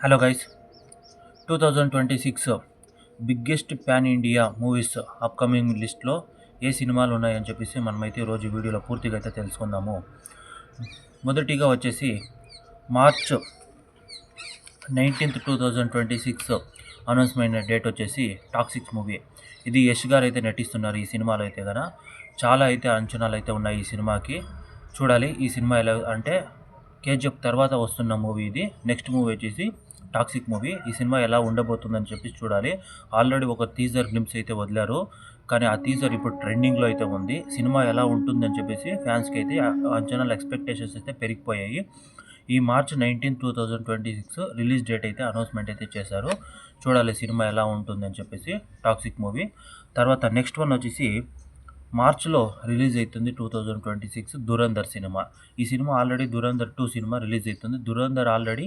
Hello guys, 2026 biggest pan India movies upcoming లిస్ట్లో ఏ సినిమాలు ఉన్నాయని చెప్పేసి మనమైతే ఈరోజు వీడియోలో పూర్తిగా అయితే తెలుసుకుందాము. మొదటిగా వచ్చేసి మార్చ్ 19th 2026 అనౌన్స్మెంట్ డేట్ వచ్చేసి టాక్సిక్ మూవీ. ఇది యష్ గారు అయితే నటిస్తున్నారు. ఈ సినిమాలో అయితే కనుక చాలా అయితే అంచనాలు అయితే ఉన్నాయి ఈ సినిమాకి. చూడాలి ఈ సినిమా ఎలా అంటే కేజీఎఫ్ తర్వాత వస్తున్న మూవీ ఇది. నెక్స్ట్ మూవీ వచ్చేసి టాక్సిక్ మూవీ. ఈ సినిమా ఎలా ఉండబోతుందని చెప్పి చూడాలి. ఆల్రెడీ ఒక టీజర్ గ్లింప్స్ అయితే వదిలారు, కానీ ఆ టీజర్ ఇప్పుడు ట్రెండింగ్లో అయితే ఉంది. సినిమా ఎలా ఉంటుందని చెప్పేసి ఫ్యాన్స్కి అయితే అంచనాలు ఎక్స్పెక్టేషన్స్ అయితే పెరిగిపోయాయి. ఈ మార్చ్ 19, 2026 రిలీజ్ డేట్ అయితే అనౌన్స్మెంట్ అయితే చేశారు. చూడాలి సినిమా ఎలా ఉంటుందని చెప్పేసి టాక్సిక్ మూవీ. తర్వాత నెక్స్ట్ వన్ వచ్చేసి మార్చ్లో రిలీజ్ అవుతుంది 2026 దురంధర్ సినిమా. ఈ cinema already Dhurandhar 2 cinema release అవుతుంది. దురంధర్ ఆల్రెడీ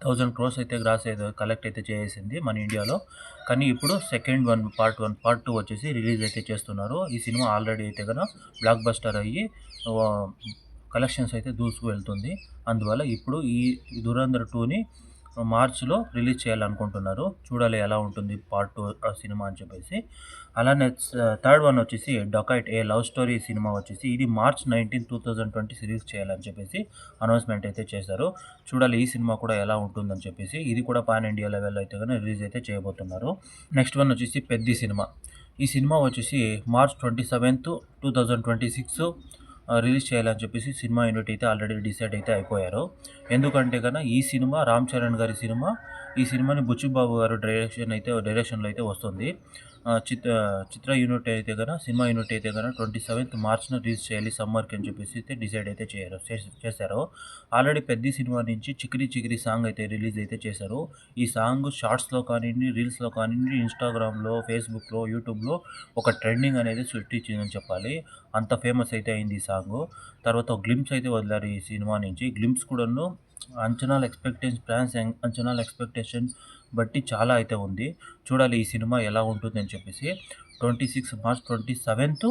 1000 crores అయితే గ్రాస్ అయితే కలెక్ట్ అయితే చేసింది మన ఇండియాలో. కానీ ఇప్పుడు సెకండ్ వన్ పార్ట్ 2 వచ్చేసి రిలీజ్ అయితే చేస్తున్నారు. ఈ సినిమా ఆల్రెడీ అయితే కనుక బ్లాక్ బస్టర్ అయ్యి కలెక్షన్స్ అయితే దూసుకు వెళ్తుంది. అందువల్ల ఇప్పుడు ఈ దురంధర్ 2ని మార్చ్లో రిలీజ్ చేయాలనుకుంటున్నారు. చూడాలి ఎలా ఉంటుంది పార్ట్ 2 సినిమా అని చెప్పేసి. అలానే థర్డ్ వన్ వచ్చేసి డొకైట్ ఏ లవ్ స్టోరీ సినిమా వచ్చేసి ఇది మార్చ్ 19, 2020 రిలీజ్ చేయాలని చెప్పేసి అనౌన్స్మెంట్ అయితే చేశారు. చూడాలి ఈ సినిమా కూడా ఎలా ఉంటుందని చెప్పేసి. ఇది కూడా పాన్ ఇండియా లెవెల్లో అయితే కానీ రిలీజ్ అయితే చేయబోతున్నారు. నెక్స్ట్ వన్ వచ్చేసి పెద్ది సినిమా. ఈ సినిమా వచ్చేసి మార్చ్ 27th 2026 రిలీజ్ చేయాలని చెప్పేసి సినిమా యూనిట్ అయితే ఆల్రెడీ డిసైడ్ అయితే అయిపోయారు. ఎందుకంటే కన్నా ఈ సినిమా రామ్ చరణ్ గారి సినిమా. ఈ సినిమాని బుచ్చిబాబు గారు డైరెక్షన్లో అయితే వస్తుంది. చిత్ర యూనిట్ అయితే కన్నా సినిమా యూనిట్ అయితే కన్నా 27th మార్చ్న రిలీజ్ చేయాలి సమ్మర్కి అని చెప్పేసి అయితే డిసైడ్ అయితే చేశారు. ఆల్రెడీ పెద్ద సినిమా నుంచి చికిరి చికిరి సాంగ్ అయితే రిలీజ్ అయితే చేశారు. ఈ సాంగ్ షార్ట్స్లో కానివ్వండి, రీల్స్లో కానివ్వండి, ఇన్స్టాగ్రామ్లో, ఫేస్బుక్లో, యూట్యూబ్లో ఒక ట్రెండింగ్ అనేది సృష్టించిందని చెప్పాలి. అంత ఫేమస్ అయితే అయింది ఈ సాంగ్. తర్వాత గ్లింప్స్ అయితే వదిలారు ఈ సినిమా నుంచి. గ్లింప్స్ కూడాను అంచనాల ఎక్స్పెక్టేషన్ బట్టి చాలా అయితే ఉంది. చూడాలి ఈ సినిమా ఎలా ఉంటుందని చెప్పేసి. 26 మార్చ్ 27th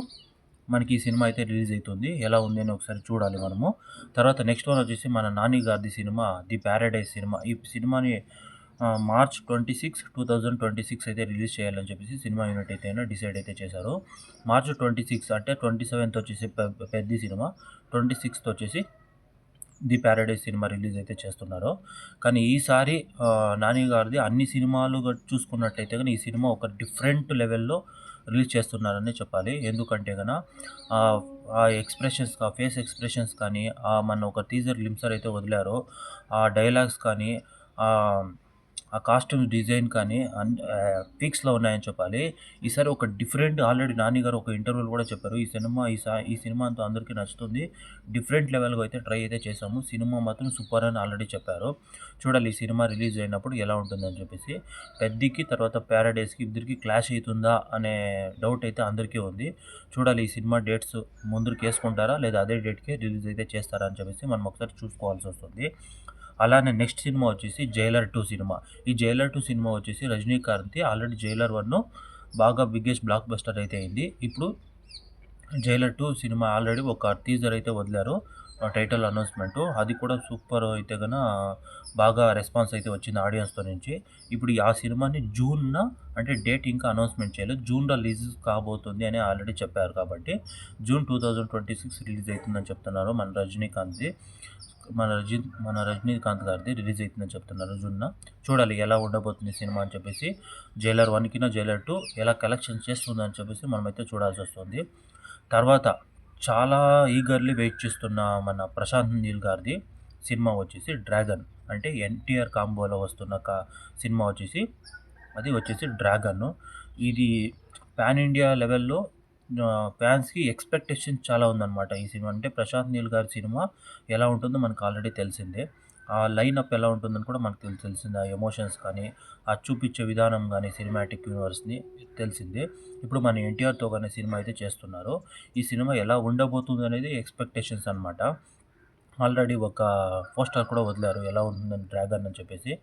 మనకి ఈ సినిమా అయితే రిలీజ్ అవుతుంది. ఎలా ఉంది అని ఒకసారి చూడాలి మనము. తర్వాత నెక్స్ట్ వన్ వచ్చేసి మన నాని గారిది సినిమా ది ప్యారడైజ్ సినిమా. ఈ సినిమాని మార్చ్ 26, 2026 అయితే రిలీజ్ చేయాలని చెప్పేసి సినిమా యూనిట్ అయితే డిసైడ్ అయితే చేశారు. మార్చ్ 26 అంటే 27th వచ్చేసి పెద్ద సినిమా, 26th వచ్చేసి ది ప్యారడైజ్ సినిమా రిలీజ్ అయితే చేస్తున్నారు. కానీ ఈసారి నాని గారిది అన్ని సినిమాలు చూసుకున్నట్లయితే కానీ ఈ సినిమా ఒక డిఫరెంట్ లెవెల్లో రిలీజ్ చేస్తున్నారని చెప్పాలి. ఎందుకంటే కనుక ఆ ఎక్స్ప్రెషన్స్, ఆ ఫేస్ ఎక్స్ప్రెషన్స్ కానీ, మన ఒక టీజర్ గ్లింప్సర్ అయితే వదిలారో ఆ డైలాగ్స్ కానీ, ఆ కాస్ట్యూమ్ డిజైన్ కానీ పీక్స్లో ఉన్నాయని చెప్పాలి. ఈసారి ఒక డిఫరెంట్, ఆల్రెడీ నాని గారు ఒక ఇంటర్వ్యూలో కూడా చెప్పారు, ఈ సినిమా అంతా అందరికీ నచ్చుతుంది, డిఫరెంట్ లెవెల్గా అయితే ట్రై అయితే చేసాము, సినిమా మాత్రం సూపర్ అని ఆల్రెడీ చెప్పారు. చూడాలి ఈ సినిమా రిలీజ్ అయినప్పుడు ఎలా ఉంటుందని చెప్పేసి. పెద్దికి తర్వాత ప్యారడైస్కి ఇద్దరికి క్లాష్ అవుతుందా అనే డౌట్ అయితే అందరికీ ఉంది. చూడాలి ఈ సినిమా డేట్స్ ముందుకు వేసుకుంటారా లేదా అదే డేట్కి రిలీజ్ అయితే చేస్తారా అని చెప్పేసి మనం ఒకసారి చూసుకోవాల్సి వస్తుంది. అలానే నెక్స్ట్ సినిమా వచ్చేసి జైలర్ 2 సినిమా. ఈ జైలర్ 2 సినిమా వచ్చేసి రజనీకాంత్ది. ఆల్రెడీ జైలర్ 1 బాగా బిగ్గెస్ట్ బ్లాక్ బస్టర్ అయితే అయింది. ఇప్పుడు జైలర్ 2 సినిమా ఆల్రెడీ ఒక టీజర్ అయితే వదిలారు, టైటిల్ అనౌన్స్మెంటు. అది కూడా సూపర్ అయితే కన్నా బాగా రెస్పాన్స్ అయితే వచ్చింది ఆడియన్స్తో నుంచి. ఇప్పుడు ఆ సినిమాని జూన్న, అంటే డేట్ ఇంకా అనౌన్స్మెంట్ చేయలేదు, జూన్లో రిలీజ్ కాబోతుంది అని ఆల్రెడీ చెప్పారు. కాబట్టి జూన్ 2026 రిలీజ్ అవుతుందని చెప్తున్నారు. మన రజనీకాంత్ గారిది రిలీజ్ అవుతుందని చెప్తున్నారు జూన్న. చూడాలి ఎలా ఉండబోతుంది సినిమా అని చెప్పేసి. జైలర్ 1కినా జైలర్ 2 ఎలా కలెక్షన్ చేస్తుందని చెప్పేసి మనమైతే చూడాల్సి వస్తుంది. తర్వాత చాలా ఈగర్లీ వెయిట్ చేస్తున్న మన ప్రశాంత్ నీల్ గారిది సినిమా వచ్చేసి డ్రాగన్. అంటే ఎన్టీఆర్ కాంబోలో వస్తున్న సినిమా వచ్చేసి డ్రాగన్. ఇది పాన్ ఇండియా లెవెల్లో ఫ్యాన్స్కి ఎక్స్పెక్టేషన్ చాలా ఉందన్నమాట ఈ సినిమా. అంటే ప్రశాంత్ నీల్ గారి సినిమా ఎలా ఉంటుందో మనకు ఆల్రెడీ తెలిసిందే. ఆ లైనప్ ఎలా ఉంటుందని కూడా మనకు తెలిసిందే. ఆ ఎమోషన్స్ కానీ, ఆ చూపించే విధానం కానీ, సినిమాటిక్ యూనివర్స్ని తెలిసిందే. ఇప్పుడు మన ఎన్టీఆర్తో కానీ సినిమా అయితే చేస్తున్నారు. ఈ సినిమా ఎలా ఉండబోతుంది అనేది ఎక్స్పెక్టేషన్స్ అనమాట. ఆల్రెడీ ఒక పోస్టర్ కూడా వదిలారు ఎలా ఉంటుందని డ్రాగన్ అని చెప్పేసి.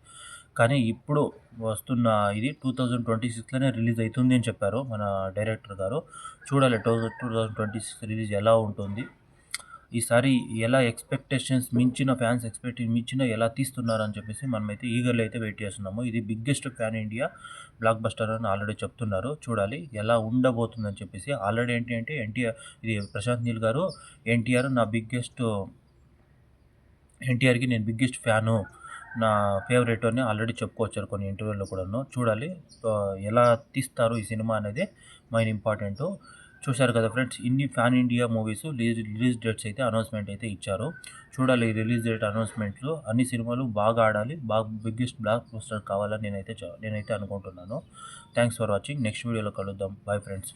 కానీ ఇప్పుడు వస్తున్న ఇది 2026లోనే రిలీజ్ అవుతుంది అని చెప్పారు మన డైరెక్టర్ గారు. చూడాలి 2026 రిలీజ్ ఎలా ఉంటుంది. ఈసారి ఎలా ఎక్స్పెక్టేషన్స్ మించిన ఫ్యాన్స్ మించిన ఎలా తీస్తున్నారని చెప్పేసి మనమైతే ఈగర్లీ అయితే వెయిట్ చేస్తున్నాము. ఇది biggest pan India block buster అని ఆల్రెడీ చెప్తున్నారు. చూడాలి ఎలా ఉండబోతుందని చెప్పేసి. ఆల్రెడీ ఏంటి అంటే ఇది ప్రశాంత్ నీల్ గారు ఎన్టీఆర్కి నేను బిగ్గెస్ట్ ఫ్యాను, నా ఫేవరెట్ అని ఆల్రెడీ చెప్పుకొచ్చారు కొన్ని ఇంటర్వ్యూలో కూడాను. చూడాలి ఎలా తీస్తారు ఈ సినిమా అనేది మెయిన్ ఇంపార్టెంట్. చూశారు కదా ఫ్రెండ్స్, ఇన్ని fan India movies release dates అయితే అనౌన్స్మెంట్ అయితే ఇచ్చారు. చూడాలి ఈ రిలీజ్ డేట్ అనౌన్స్మెంట్లో అన్ని సినిమాలు బాగా ఆడాలి, బాగా బిగ్గెస్ట్ బ్లాక్ బస్టర్ కావాలని నేనైతే అనుకుంటున్నాను. Thanks for watching. నెక్స్ట్ వీడియోలో కలుద్దాం. Bye friends.